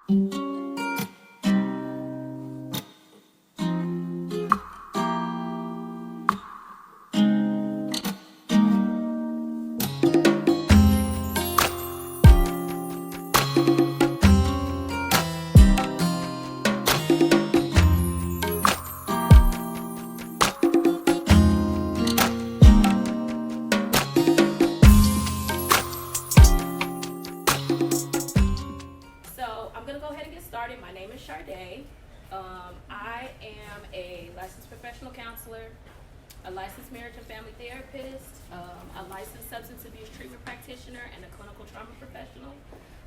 So I'm gonna go ahead and get started. My name is Sharday. I am a licensed professional counselor, a licensed marriage and family therapist, a licensed substance abuse treatment practitioner, and a clinical trauma professional.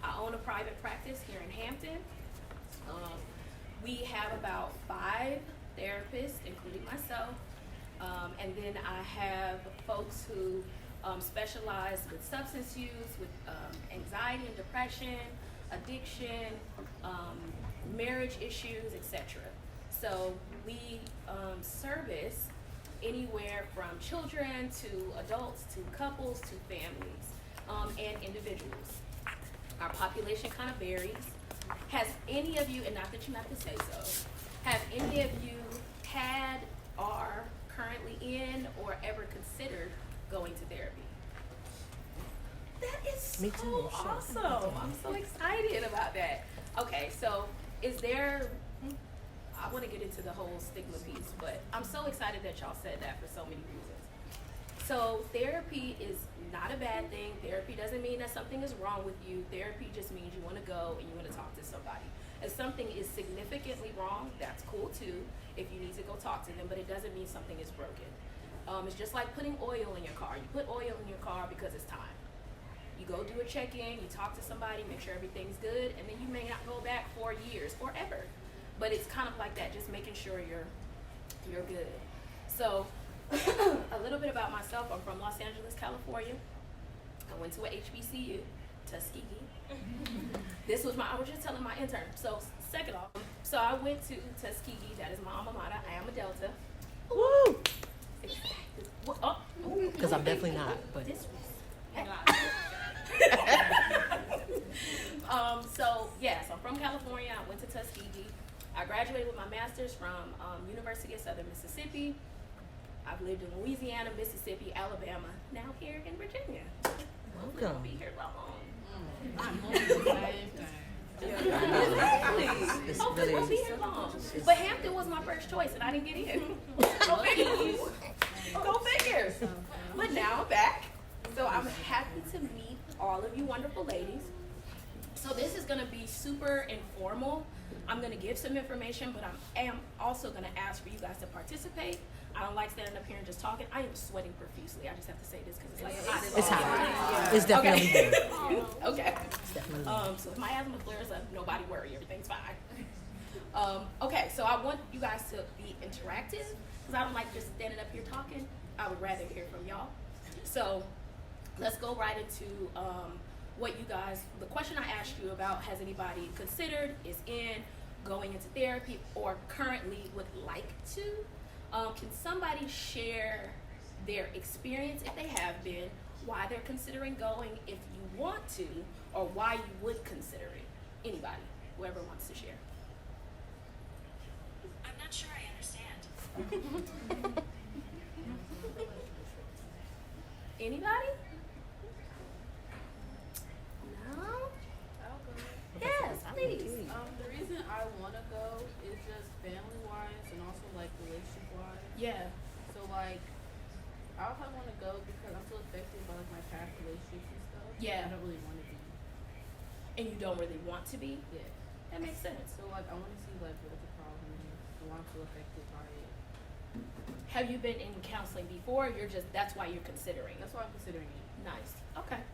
I own a private practice here in Hampton. We have about 5 therapists, including myself, and then I have folks who specialize with substance use, with anxiety and depression, addiction, marriage issues, etc. So we service anywhere from children to adults to couples to families and individuals. Our population kind of varies. Has any of you, and not that you have to say so, have any of you had, are currently in, or ever considered going to therapy? That is Me so too, sure. awesome. I'm so excited about that. Okay, so is there, I want to get into the whole stigma piece, but I'm so excited that y'all said that for so many reasons. So therapy is not a bad thing. Therapy doesn't mean that something is wrong with you. Therapy just means you want to go and you want to talk to somebody. If something is significantly wrong, that's cool too, if you need to go talk to them, but it doesn't mean something is broken. It's just like putting oil in your car. You put oil in your car because it's time. You go do a check-in, you talk to somebody, make sure everything's good, and then you may not go back for years or ever. But it's kind of like that, just making sure you're good. So a little bit about myself. I'm from Los Angeles, California. I went to a HBCU, Tuskegee. I was just telling my intern. So second off, so I went to Tuskegee. That is my alma mater. I am a Delta. Woo! Exactly. Because I'm definitely not, but So yes, I'm from California. I went to Tuskegee. I graduated with my master's from University of Southern Mississippi. I've lived in Louisiana, Mississippi, Alabama, now here in Virginia. Hopefully I'll be here long. Exactly. Hopefully I'll be here long. But Hampton was my first choice and I didn't get in. Go figure. Go figure. But now I'm back. So I'm happy to meet all of you wonderful ladies. So this is gonna be super informal. I'm gonna give some information, but I am also gonna ask for you guys to participate. I don't like standing up here and just talking. I am sweating profusely. I just have to say this because it's like hot. it's hot. It's definitely there. Okay. It's definitely So if my asthma flares up, nobody worry, everything's fine. Okay, so I want you guys to be interactive because I don't like just standing up here talking. I would rather hear from y'all. So let's go right into what you guys, the question I asked you about, has anybody considered, is in, going into therapy, or currently would like to? Can somebody share their experience, if they have been, why they're considering going, if you want to, or why you would consider it? Anybody, whoever wants to share. I'm not sure I understand. Anybody? No? I'll go. Yes, please. The reason I want to go is just family-wise and also like relationship-wise. Yeah. So like, I also want to go because I'm still affected by like my past relationships and stuff. Yeah. I don't really want to be. And you don't really want to be? Yeah. That makes sense. So like, I want to see like what the problem is. Why I'm still affected by it. Have you been in counseling before? You're just, that's why you're considering. That's why I'm considering it. Nice. Okay.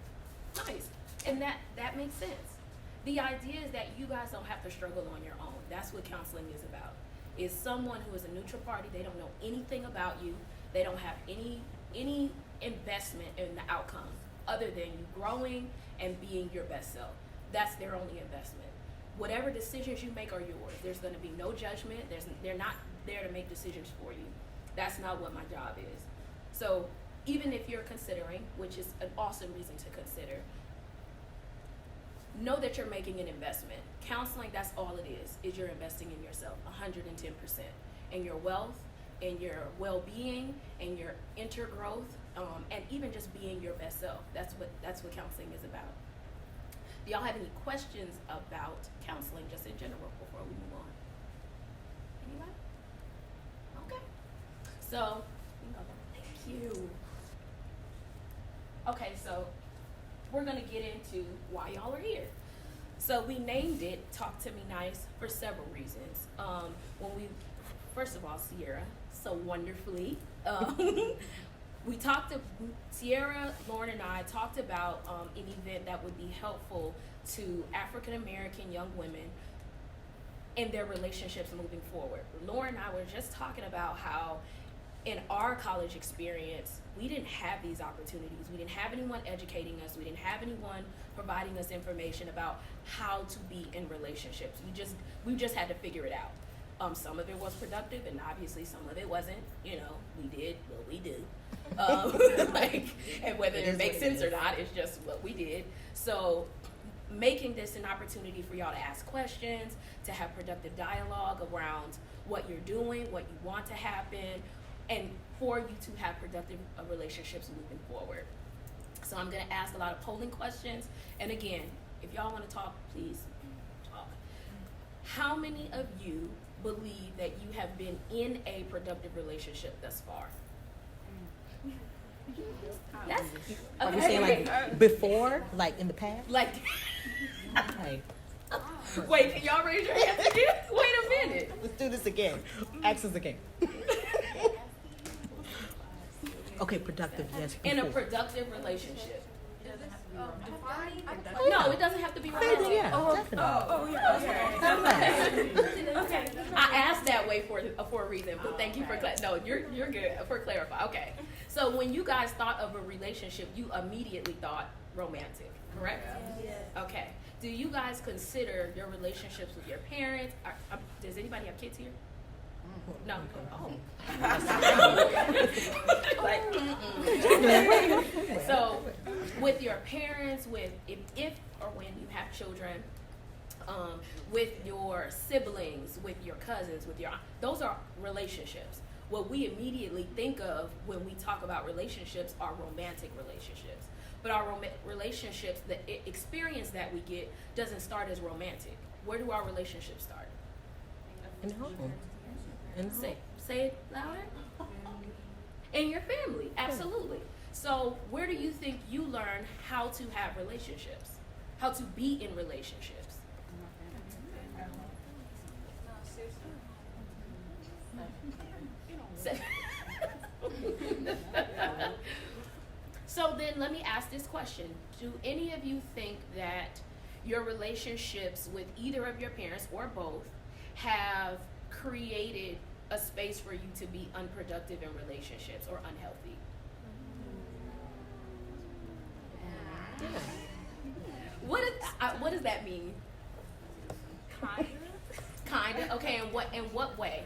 Nice. And that makes sense. The idea is that you guys don't have to struggle on your own. That's what counseling is about. Is someone who is a neutral party, they don't know anything about you, they don't have any investment in the outcome other than you growing and being your best self. That's their only investment. Whatever decisions you make are yours. There's going to be no judgment. They're not there to make decisions for you. That's not what my job is. So even if you're considering, which is an awesome reason to consider, know that you're making an investment. Counseling, that's all it is you're investing in yourself 110%, in your wealth, in your well-being, in your intergrowth, and even just being your best self. That's what counseling is about. Do y'all have any questions about counseling just in general before we move on? Anybody? Okay. So, thank you. Okay, so we're gonna get into why y'all are here. So we named it Talk to Me Nice for several reasons. First of all, Sierra, so wonderfully, Sierra, Lauren, and I talked about an event that would be helpful to African American young women in their relationships moving forward. Lauren and I were just talking about how in our college experience, we didn't have these opportunities. We didn't have anyone educating us. We didn't have anyone providing us information about how to be in relationships. We just had to figure it out. Some of it was productive, and obviously some of it wasn't. You know, we did what we do. And whether it makes sense or not, it's just what we did. So making this an opportunity for y'all to ask questions, to have productive dialogue around what you're doing, what you want to happen, and for you to have productive relationships moving forward. So I'm gonna ask a lot of polling questions. And again, if y'all wanna talk, please talk. How many of you believe that you have been in a productive relationship thus far? That's Are we saying like before, like in the past? like Okay. wait, can y'all raise your hands again? Wait a minute. Let's do this again. Ask us again. Okay, productive, yes. In a before. productive relationship. Define No, it doesn't have to be romantic. Yeah, definitely. Okay. I asked that way for a reason, but thank you for no, you're good for clarify. Okay. So when you guys thought of a relationship, you immediately thought romantic, correct? Yes. Okay. Do you guys consider your relationships with your parents? Does anybody have kids here? No. Oh. Like, so, with your parents, with if or when you have children, with your siblings, with your cousins, those are relationships. What we immediately think of when we talk about relationships are romantic relationships. But our relationships, the experience that we get doesn't start as romantic. Where do our relationships start? In home. In home. Say it louder. In your family, absolutely. So where do you think you learn how to have relationships? How to be in relationships? So then let me ask this question. Do any of you think that your relationships with either of your parents or both have created a space for you to be unproductive in relationships or unhealthy? What does that mean? Kinda. Okay. In what way?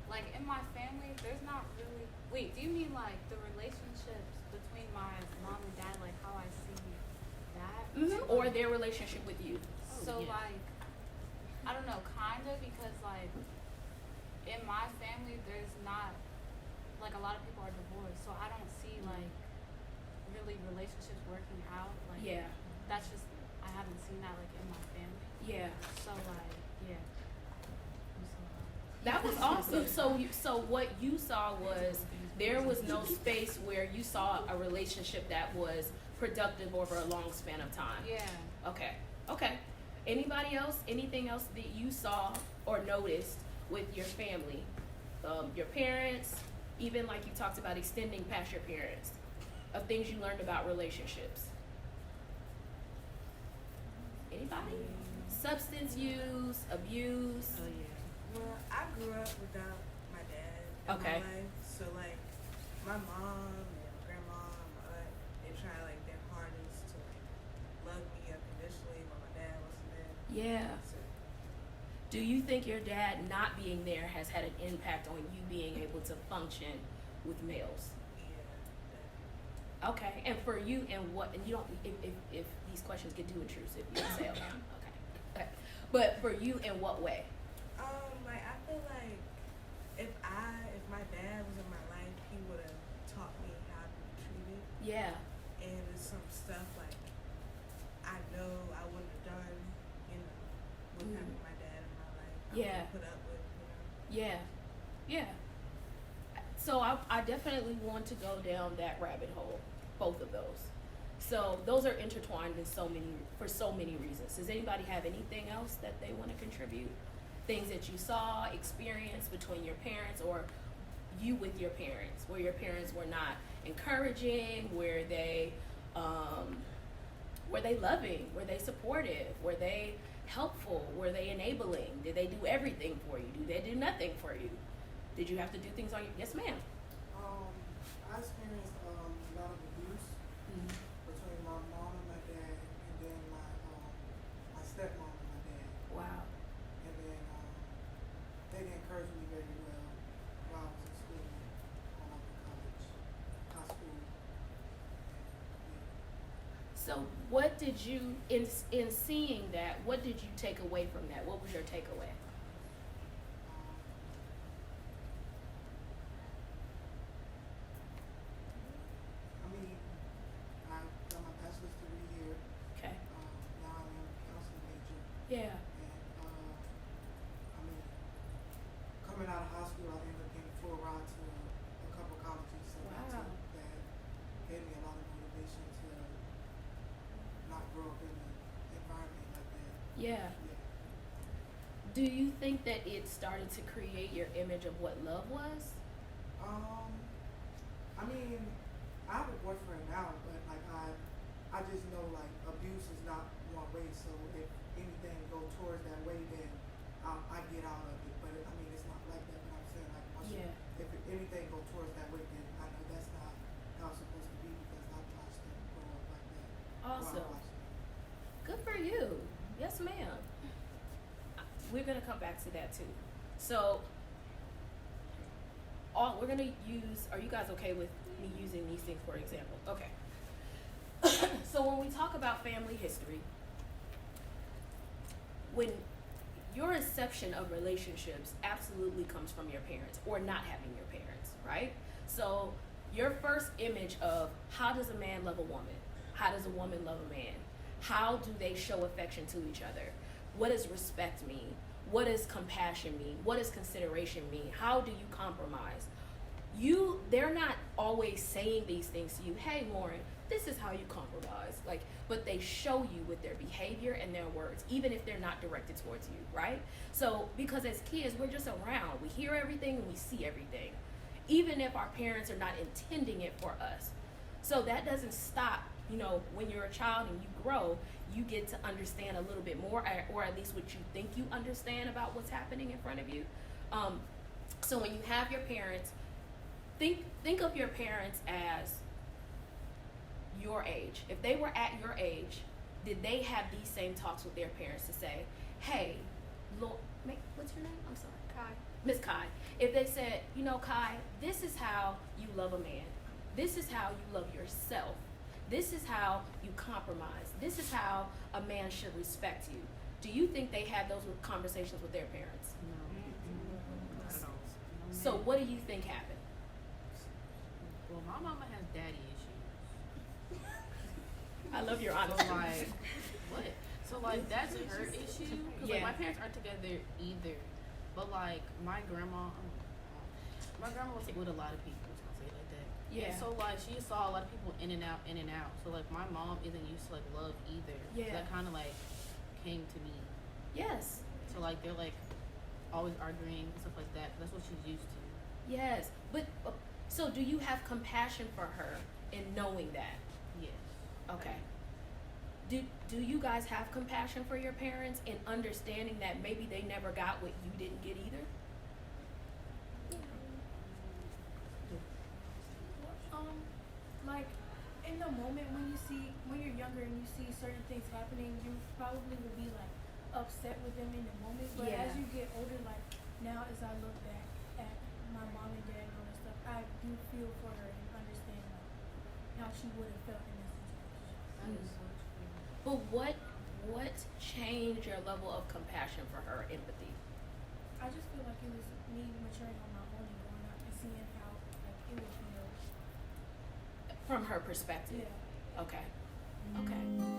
Like in my family, there's not really. Wait, do you mean like the relationships between my mom and dad, like how I see that? Mm-hmm. Or their relationship with you? So like, I don't know, kinda, because like in my family, there's not like a lot of people are divorced, so I don't see like really relationships working out. Like, Yeah. that's just I haven't seen that like in my family. Yeah. So like, yeah. That was awesome. So what you saw was there was no space where you saw a relationship that was productive over a long span of time. Yeah. Okay. Anybody else? Anything else that you saw or noticed with your family? Your parents, even like you talked about extending past your parents, of things you learned about relationships. Anybody? Substance use, abuse. Oh, yeah. Well, I grew up without my dad in Okay. my life, so like my mom and grandma and my aunt, they try like their hardest to like love me unconditionally, but my dad wasn't there. Yeah. So Do you think your dad not being there has had an impact on you being able to function with males? yeah, Okay, and for you, and what, and you don't, if these questions get too intrusive, you can say, okay, okay. But for you, in what way? Like I feel like if my dad was in my life, he would have taught me how to be treated. Yeah, And there's some stuff like I know I wouldn't have done, with having my dad in my life. I Yeah. wouldn't put up with, yeah, yeah. So I definitely want to go down that rabbit hole, both of those. So those are intertwined in for so many reasons. Does anybody have anything else that they want to contribute? Things that you saw, experienced between your parents, or you with your parents, where your parents were not encouraging, were they loving, were they supportive, were they helpful, were they enabling, did they do everything for you, did they do nothing for you, did you have to do things on your, yes ma'am. I experienced a lot of abuse between my mom and my dad, and then my stepmom and my dad. Wow. And then they didn't encourage me very well while I was in school, while I was in college, high school. So what did you, in seeing that, what did you take away from that? What was your takeaway? I mean, I got my bachelor's degree here. Okay. Now I'm a counseling major. Yeah. And I mean, coming out of high school, I ended up getting full ride to a couple colleges, so Wow. that gave me a lot of motivation to not grow up in an environment like that. Yeah. Yeah. Do you think that it started to create your image of what love was? I mean, I have a boyfriend now, but like I just know like abuse is not one way. So if anything go towards that way, then I get out of it. But I mean, it's not like that. But I'm saying like once Yeah. if anything go towards that way, then I know that's not how it's supposed to be because I've watched them grow up like that. Or I Awesome. watched them. Good for you. Yes, ma'am. We're gonna come back to that too. So, we're gonna use. Are you guys okay with me using these things for example? Okay. So when we talk about family history, when your inception of relationships absolutely comes from your parents or not having your parents, right? So your first image of how does a man love a woman? How does a woman love a man? How do they show affection to each other? What does respect mean? What does compassion mean? What does consideration mean? How do you compromise? They're not always saying these things to you. Hey, Lauren, this is how you compromise. But they show you with their behavior and their words, even if they're not directed towards you, right? So, because as kids, we're just around. We hear everything and we see everything, even if our parents are not intending it for us. So that doesn't stop, when you're a child and you grow, you get to understand a little bit more, or at least what you think you understand about what's happening in front of you. So when you have your parents, think of your parents as your age. If they were at your age, did they have these same talks with their parents to say, hey, what's your name? I'm sorry. Kai. Miss Kai. If they said, Kai, this is how you love a man. This is how you love yourself. This is how you compromise. This is how a man should respect you. Do you think they had those conversations with their parents? Not at all. So what do you think happened? Well, my mama has daddy issues. I love your So honesty. like, what? So like, that's her issue. Cause Yeah. like my parents aren't together either. But like my grandma was with a lot of people. So I'll say it like that. Yeah. And so like she saw a lot of people in and out. So like my mom isn't used to like love either. Yeah. So that kind of like came to me. Yes. So like they're like always arguing and stuff like that. That's what she's used to. Yes. But so do you have compassion for her in knowing that? Yes. Okay. Do you guys have compassion for your parents in understanding that maybe they never got what you didn't get either? Like in the moment when you're younger and you see certain things happening, you probably will be like upset with them in the moment. But Yeah. as you get older, like now as I look back at my mom and dad and all that stuff, I do feel for her and understand like how she would have felt in that situation. That is so true. But what changed your level of compassion for her, empathy? I just feel like it was me maturing on my own and going out and seeing how like it would feel. From her perspective. Yeah. Okay. Okay.